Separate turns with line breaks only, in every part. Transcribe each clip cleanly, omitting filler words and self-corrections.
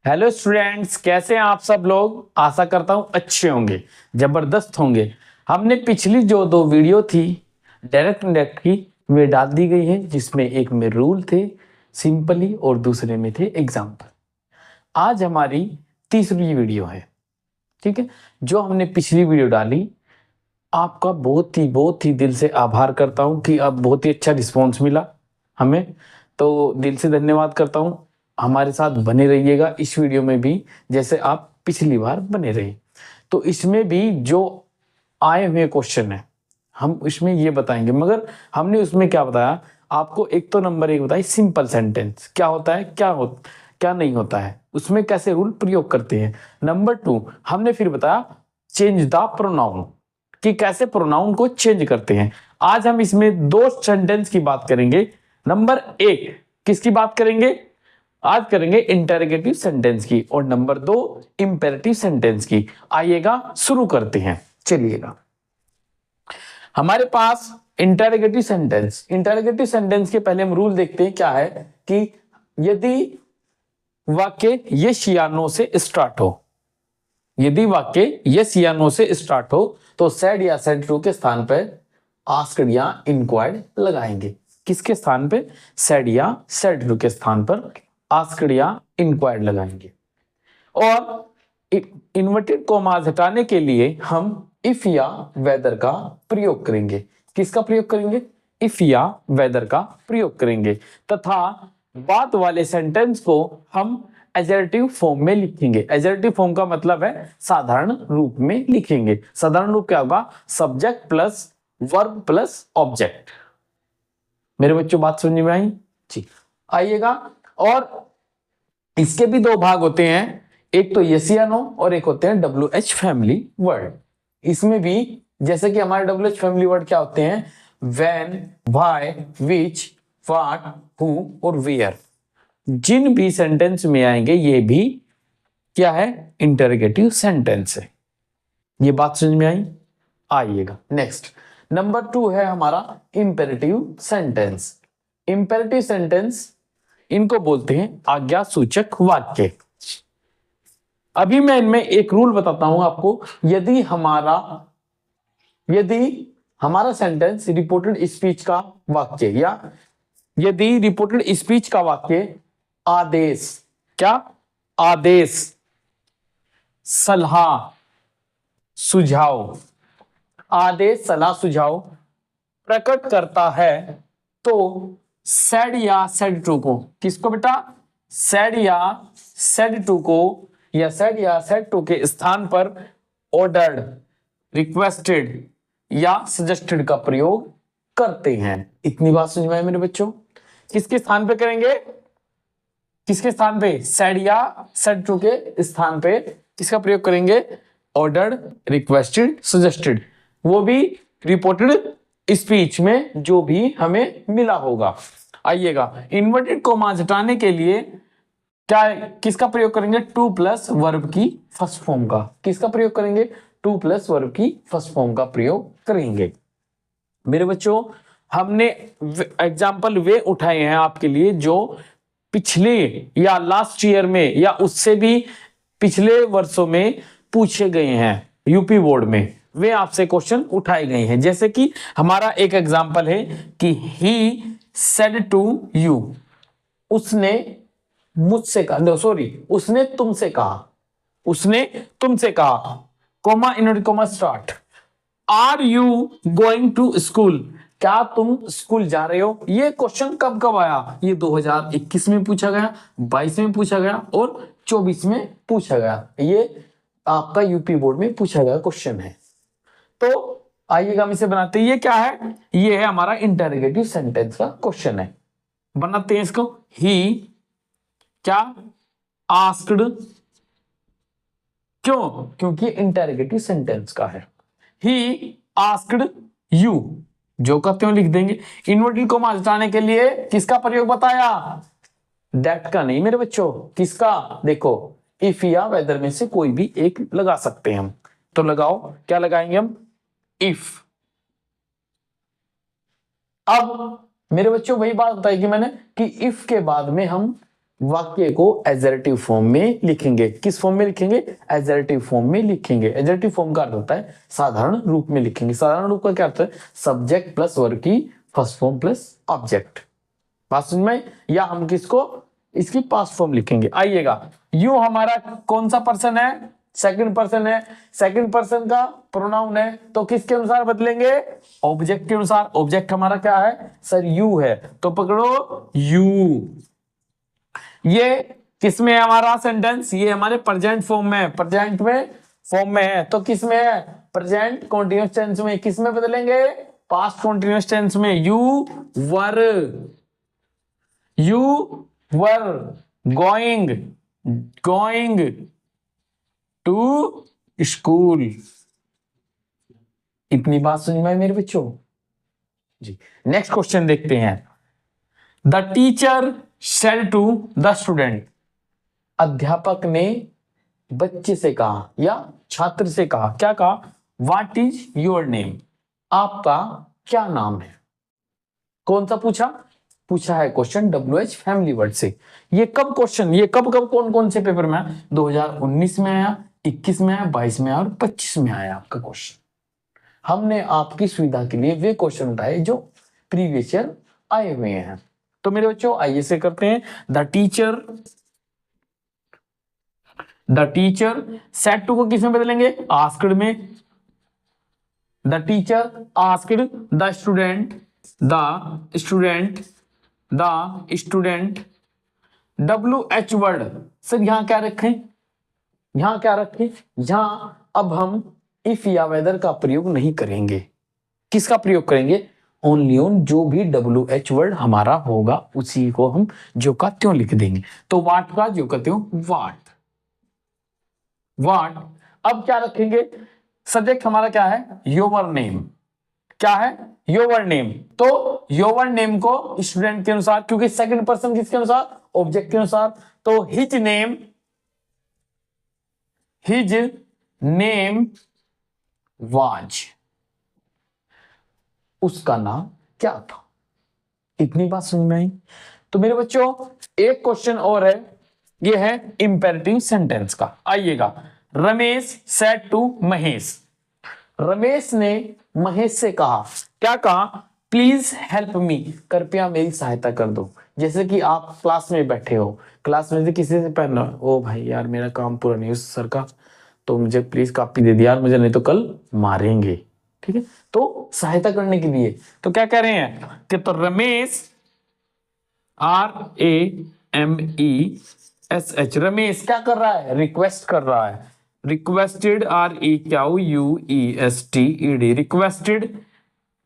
Hello students, कैसे हैं आप सब लोग। आशा करता हूं अच्छे होंगे, जबरदस्त होंगे। हमने पिछली जो दो वीडियो थी डायरेक्ट इंडायरेक्ट की, वे डाल दी गई है, जिसमें एक में रूल थे सिंपली और दूसरे में थे एग्जाम्पल। आज हमारी तीसरी वीडियो है, ठीक है। जो हमने पिछली वीडियो डाली, आपका बहुत ही दिल से आभार करता हूं कि अब बहुत ही अच्छा रिस्पॉन्स मिला हमें, तो दिल से धन्यवाद करता हूं। हमारे साथ बने रहिएगा इस वीडियो में भी, जैसे आप पिछली बार बने रहे। तो इसमें भी जो आए हुए क्वेश्चन है हम इसमें ये बताएंगे, मगर हमने उसमें क्या बताया आपको। एक तो नंबर एक बताई सिंपल सेंटेंस क्या होता है, क्या नहीं होता है, उसमें कैसे रूल प्रयोग करते हैं। नंबर टू हमने फिर बताया चेंज द प्रोनाउन, कि कैसे प्रोनाउन को चेंज करते हैं। आज हम इसमें दो सेंटेंस की बात करेंगे। नंबर एक किसकी बात करेंगे, आज करेंगे इंटरोगेटिव सेंटेंस की, और नंबर दो इंपेरेटिव सेंटेंस की। आइएगा शुरू करते हैं, चलिएगा। हमारे पास इंटरोगेटिव सेंटेंस के पहले हम रूल देखते हैं क्या है, कि यदि वाक्य यस या नो से स्टार्ट हो, यदि वाक्य यस या नो से स्टार्ट हो तो सेड या सेड टू के स्थान पर आस्क्ड या इंक्वायर्ड लगाएंगे। किसके स्थान पे, सेड या सेड टू के स्थान पर आस्क्ड या इंक्वायर्ड लगाएंगे। और इन्वर्टेड कॉमास हटाने के लिए हम इफ या वेदर का प्रयोग करेंगे। किसका प्रयोग करेंगे, इफ या वेदर का प्रयोग करेंगे। तथा बाद वाले सेंटेंस को हम एजर्टिव फॉर्म में लिखेंगे। एजर्टिव फॉर्म का मतलब है साधारण रूप में लिखेंगे। साधारण रूप क्या होगा, subject plus verb plus object. मेरे बच्चों बात समझ में आई जी। आइएगा, और इसके भी दो भाग होते हैं, एक तो यस या नो और एक होते हैं WH फैमिली वर्ड। इसमें भी जैसे कि हमारे WH फैमिली वर्ड क्या होते हैं, when, why, which, what, who और वेयर। जिन भी सेंटेंस में आएंगे ये भी क्या है, इंटरोगेटिव सेंटेंस है। ये बात समझ में आई। आइएगा नेक्स्ट, नंबर टू है हमारा इंपेरेटिव सेंटेंस। इंपेरेटिव सेंटेंस इनको बोलते हैं आज्ञा सूचक वाक्य। अभी मैं इनमें एक रूल बताता हूं आपको। यदि हमारा सेंटेंस रिपोर्टेड स्पीच का वाक्य, या यदि रिपोर्टेड स्पीच का वाक्य आदेश, क्या आदेश, सलाह, सुझाव, आदेश सलाह सुझाव प्रकट करता है, तो सेड या सेड टू को, किसको बेटा, सेड या सेड टू को, या सेड या सेड टू के स्थान पर ऑर्डर्ड, रिक्वेस्टेड या सजेस्टेड का प्रयोग करते हैं। इतनी बात समझ में आई मेरे बच्चों। किसके स्थान पे करेंगे, किसके स्थान पे, सेड या सेड टू के स्थान पे किसका प्रयोग करेंगे, ऑर्डर्ड, रिक्वेस्टेड, सजेस्टेड। वो भी रिपोर्टेड स्पीच में जो भी हमें मिला होगा। आइएगा, इन्वर्टेड कॉमा हटाने के लिए क्या, किसका प्रयोग करेंगे, टू प्लस वर्ब की फर्स्ट फॉर्म का। किसका प्रयोग करेंगे, टू प्लस वर्ब की फर्स्ट फॉर्म का प्रयोग करेंगे। मेरे बच्चों हमने एग्जाम्पल वे उठाए हैं आपके लिए जो पिछले या लास्ट ईयर में या उससे भी पिछले वर्षों में पूछे गए हैं यूपी बोर्ड में, वे आपसे क्वेश्चन उठाए गए हैं। जैसे कि हमारा एक एग्जाम्पल है कि ही सेड टू यू, उसने मुझसे कहा, सॉरी उसने तुमसे कहा, उसने तुमसे कहा, comma inverted comma start, are you going to school, क्या तुम स्कूल जा रहे हो। ये क्वेश्चन कब कब आया, ये 2021 में पूछा गया, 22 में पूछा गया और 24 में पूछा गया। ये आपका यूपी बोर्ड में पूछा गया क्वेश्चन है। तो आइएगा हम इसे बनाते हैं। ये क्या है, ये है हमारा इंटरोगेटिव सेंटेंस का क्वेश्चन है। बनाते हैं इसको। ही क्या आस्क्ड, क्यों, क्योंकि इंटरोगेटिव सेंटेंस का है। ही आस्क्ड यू, जो कहते हो लिख देंगे। इन्वर्टेड कॉमा हटाने के लिए किसका प्रयोग बताया, दैट का नहीं मेरे बच्चों, किसका, देखो इफ या वेदर में से कोई भी एक लगा सकते हैं हम। तो लगाओ, क्या लगाएंगे हम, इफ। अब मेरे बच्चों वही बात बताई कि मैंने, कि इफ के बाद में हम वाक्य को एजरेटिव फॉर्म में लिखेंगे। किस फॉर्म में लिखेंगे? एजरेटिव फॉर्म में लिखेंगे। एजरेटिव फॉर्म का अर्थ होता है साधारण रूप में लिखेंगे। साधारण रूप का क्या अर्थ है? सब्जेक्ट प्लस वर्ब की फर्स्ट फॉर्म प्लस ऑब्जेक्ट। बात समझ में? या हम किसको इसकी पास्ट फॉर्म लिखेंगे। आइएगा, यू हमारा कौन सा पर्सन है? सेकंड पर्सन है। सेकंड पर्सन का प्रोनाउन है, तो किसके अनुसार बदलेंगे? ऑब्जेक्ट के अनुसार। ऑब्जेक्ट हमारा क्या है सर? यू है, तो पकड़ो यू। ये किसमें है हमारा सेंटेंस? ये हमारे प्रेजेंट फॉर्म में है। प्रेजेंट में फॉर्म में है, तो किस में है? प्रेजेंट कॉन्टिन्यूअस टेंस में। किस में बदलेंगे? पास्ट कॉन्टिन्यूअस टेंस में। You were going to school. इतनी बात समझ में मेरे बच्चों जी। नेक्स्ट क्वेश्चन देखते हैं। The teacher said to the student. अध्यापक ने बच्चे से कहा या छात्र से कहा। क्या कहा? What is your name? आपका क्या नाम है? कौन सा पूछा? पूछा है क्वेश्चन WH फैमिली वर्ड से। ये कब क्वेश्चन, ये कब कौन कौन से पेपर में आया? 2019 में आया, 21 में आया, 22 में आया और 25 में आया आपका क्वेश्चन। हमने आपकी सुविधा के लिए वे क्वेश्चन उठाए जो प्रीवियस ईयर आए हुए हैं। तो मेरे बच्चों आइए से करते हैं। द टीचर सेड टू को किस में बदलेंगे? आस्क्ड में। The teacher asked the student WH word. Sir यहां क्या रखें? यहां अब हम इफ या वेदर का प्रयोग नहीं करेंगे। किसका प्रयोग करेंगे? ओनली ऑन जो भी WH वर्ड हमारा होगा उसी को हम जो का त्यों लिख देंगे। तो वाट का जो का त्यों वाट। अब क्या रखेंगे? सब्जेक्ट हमारा क्या है? Your name. क्या है? Your name. तो योर नेम को स्टूडेंट के अनुसार, क्योंकि सेकंड पर्सन किसके अनुसार? ऑब्जेक्ट के अनुसार। तो हिज नेम वाज। उसका नाम क्या था? इतनी बात समझ में आई। तो मेरे बच्चों एक क्वेश्चन और है, ये है इंपेरेटिव सेंटेंस का। आइएगा, रमेश सेड टू महेश। रमेश ने महेश से कहा। क्या कहा? Please help me. कृपया मेरी सहायता कर दो। जैसे कि आप क्लास में बैठे हो, क्लास में से किसी से पढ़ रहे हो, ओ भाई यार मेरा काम पूरा नहीं हुआ सर का, तो मुझे प्लीज कॉपी दे दिया यार, मुझे नहीं तो कल मारेंगे। ठीक है, तो सहायता करने के लिए तो क्या कह रहे हैं कि तो रमेश RAMESH, रमेश क्या कर रहा है? रिक्वेस्ट कर रहा है। Requested REQUESTED, requested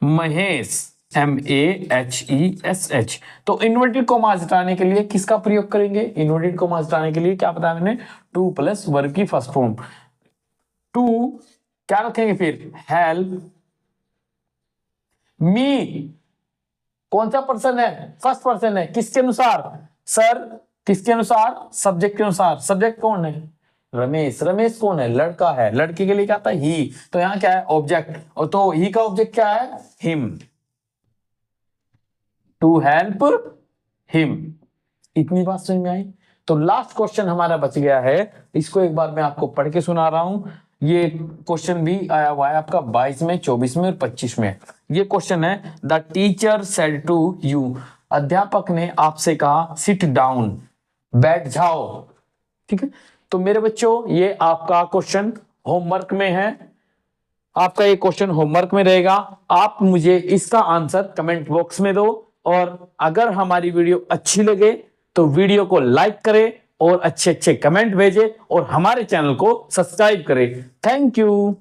Mahesh MAHESH। तो इन्वर्टेड कॉमास हटाने के लिए किसका प्रयोग करेंगे? इन्वर्टेड कॉमास हटाने के लिए क्या बताया मैंने? टू प्लस वर्ब की फर्स्ट फॉर्म। टू क्या रखेंगे फिर? Help me. कौन सा पर्सन है? फर्स्ट पर्सन है। किसके अनुसार? सर किसके अनुसार? सब्जेक्ट के अनुसार। सब्जेक्ट कौन है? रमेश। रमेश कौन है? लड़का है। लड़के के लिए क्या आता है? ही। तो यहां क्या है? ऑब्जेक्ट। और तो ही का ऑब्जेक्ट क्या है? हिम। To help him. इतनी बात समझ में आई। तो लास्ट क्वेश्चन हमारा बच गया है, इसको एक बार मैं आपको पढ़ के सुना रहा हूं। ये क्वेश्चन भी आया हुआ है आपका 22 में, 24 में और 25 में। ये क्वेश्चन है, the teacher said to you. अध्यापक ने आपसे कहा सिट डाउन, बैठ जाओ। ठीक है, तो मेरे बच्चों ये आपका क्वेश्चन होमवर्क में है। आपका ये क्वेश्चन होमवर्क में रहेगा। आप मुझे इसका आंसर कमेंट बॉक्स में दो, और अगर हमारी वीडियो अच्छी लगे तो वीडियो को लाइक करें और अच्छे अच्छे कमेंट भेजें और हमारे चैनल को सब्सक्राइब करें। Thank you.